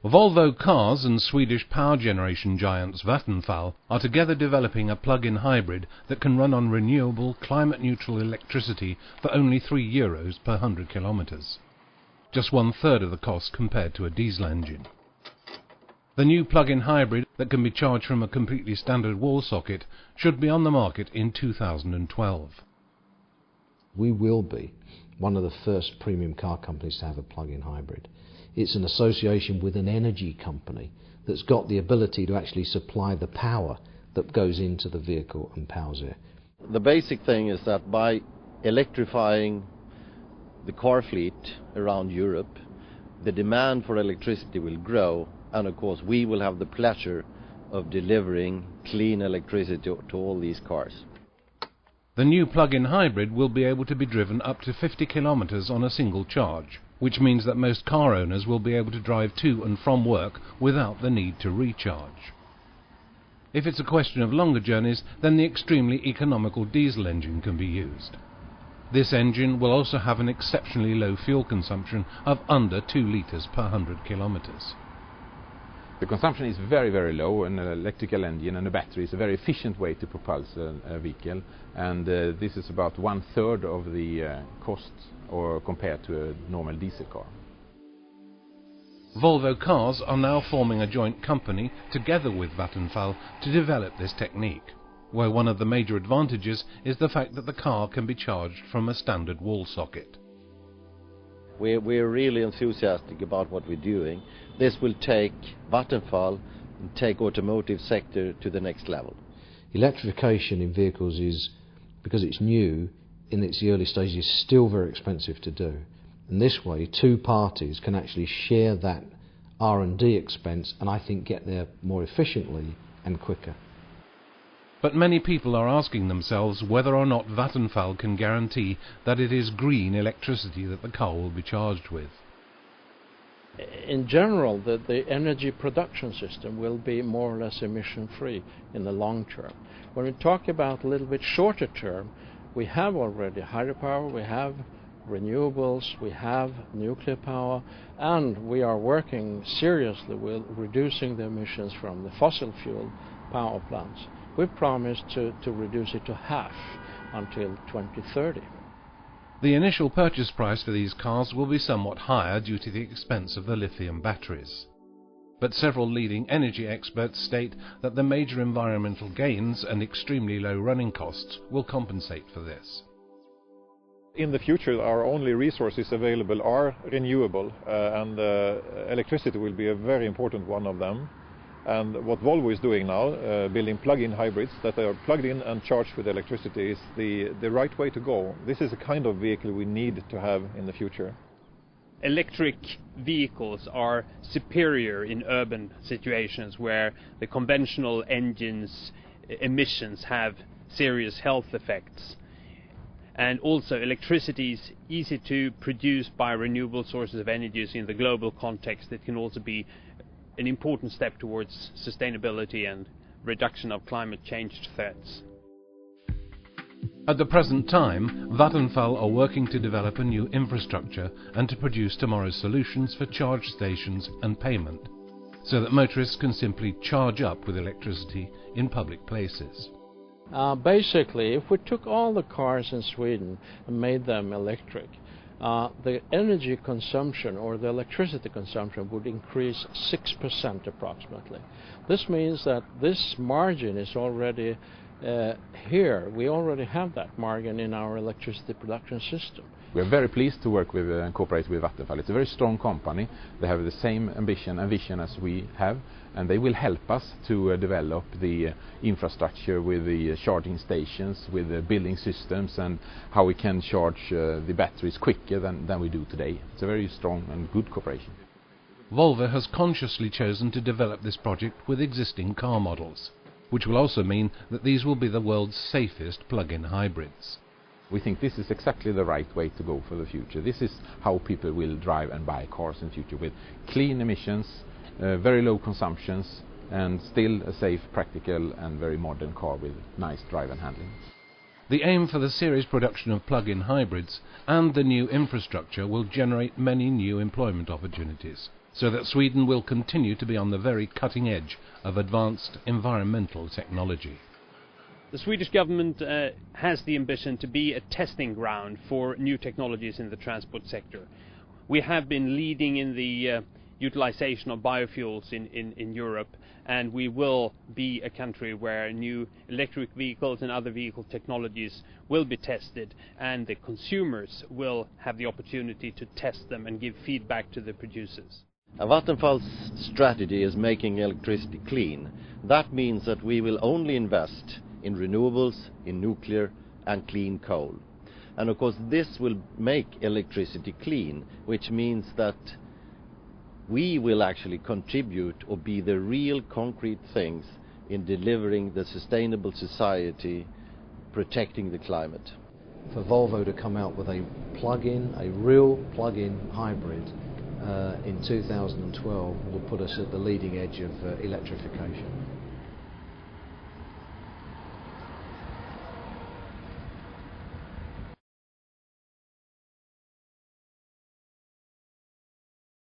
Volvo Cars and Swedish power generation giants Vattenfall are together developing a plug-in hybrid that can run on renewable, climate-neutral electricity for only €3 per 100 kilometres, just 1/3 of the cost compared to a diesel engine. The new plug-in hybrid that can be charged from a completely standard wall socket should be on the market in 2012. We will be one of the first premium car companies to have a plug-in hybrid. It's an association with an energy company that's got the ability to actually supply the power that goes into the vehicle and powers it. The basic thing is that by electrifying the car fleet around Europe, the demand for electricity will grow, and of course we will have the pleasure of delivering clean electricity to all these cars. The new plug-in hybrid will be able to be driven up to 50 kilometres on a single charge, which means that most car owners will be able to drive to and from work without the need to recharge. If it's a question of longer journeys, then the extremely economical diesel engine can be used. This engine will also have an exceptionally low fuel consumption of under 2 litres per 100 kilometres. The consumption is very, very low. An electrical engine and a battery is a very efficient way to propulse a vehicle, and this is about 1/3 of the cost or compared to a normal diesel car. Volvo Cars are now forming a joint company together with Vattenfall to develop this technique, where one of the major advantages is the fact that the car can be charged from a standard wall socket. We're really enthusiastic about what we're doing. This will take Vattenfall and take automotive sector to the next level. Electrification in vehicles is, because it's new, in its early stages, still very expensive to do. And this way, two parties can actually share that R&D expense and I think get there more efficiently and quicker. But many people are asking themselves whether or not Vattenfall can guarantee that it is green electricity that the car will be charged with. In general, the energy production system will be more or less emission-free in the long term. When we talk about a little bit shorter term, we have already hydropower, we have renewables, we have nuclear power, and we are working seriously with reducing the emissions from the fossil fuel power plants. We promised to reduce it to half until 2030. The initial purchase price for these cars will be somewhat higher due to the expense of the lithium batteries. But several leading energy experts state that the major environmental gains and extremely low running costs will compensate for this. In the future, our only resources available are renewable, and electricity will be a very important one of them. And what Volvo is doing now, building plug-in hybrids that are plugged in and charged with electricity, is the right way to go. This is the kind of vehicle we need to have in the future. Electric vehicles are superior in urban situations where the conventional engines' emissions have serious health effects. And also electricity is easy to produce by renewable sources of energy in the global context. It can also be an important step towards sustainability and reduction of climate change threats. At the present time, Vattenfall are working to develop a new infrastructure and to produce tomorrow's solutions for charge stations and payment, so that motorists can simply charge up with electricity in public places. Basically, if we took all the cars in Sweden and made them electric, the energy consumption or the electricity consumption would increase 6% approximately. This means that this margin is already here. We already have that margin in our electricity production system. We are very pleased to work with and cooperate with Vattenfall. It's a very strong company. They have the same ambition and vision as we have, and they will help us to develop the infrastructure with the charging stations, with the building systems, and how we can charge the batteries quicker than we do today. It's a very strong and good cooperation. Volvo has consciously chosen to develop this project with existing car models, which will also mean that these will be the world's safest plug-in hybrids. We think this is exactly the right way to go for the future. This is how people will drive and buy cars in the future, with clean emissions, very low consumptions, and still a safe, practical and very modern car with nice drive and handling. The aim for the series production of plug-in hybrids and the new infrastructure will generate many new employment opportunities, so that Sweden will continue to be on the very cutting edge of advanced environmental technology. The Swedish government has the ambition to be a testing ground for new technologies in the transport sector. We have been leading in the utilization of biofuels in Europe, and we will be a country where new electric vehicles and other vehicle technologies will be tested, and the consumers will have the opportunity to test them and give feedback to the producers. Vattenfall's strategy is making electricity clean. That means that we will only invest in renewables, in nuclear and clean coal. And of course this will make electricity clean, which means that we will actually contribute or be the real concrete things in delivering the sustainable society, protecting the climate. For Volvo to come out with a plug-in, a real plug-in hybrid in 2012 will put us at the leading edge of electrification.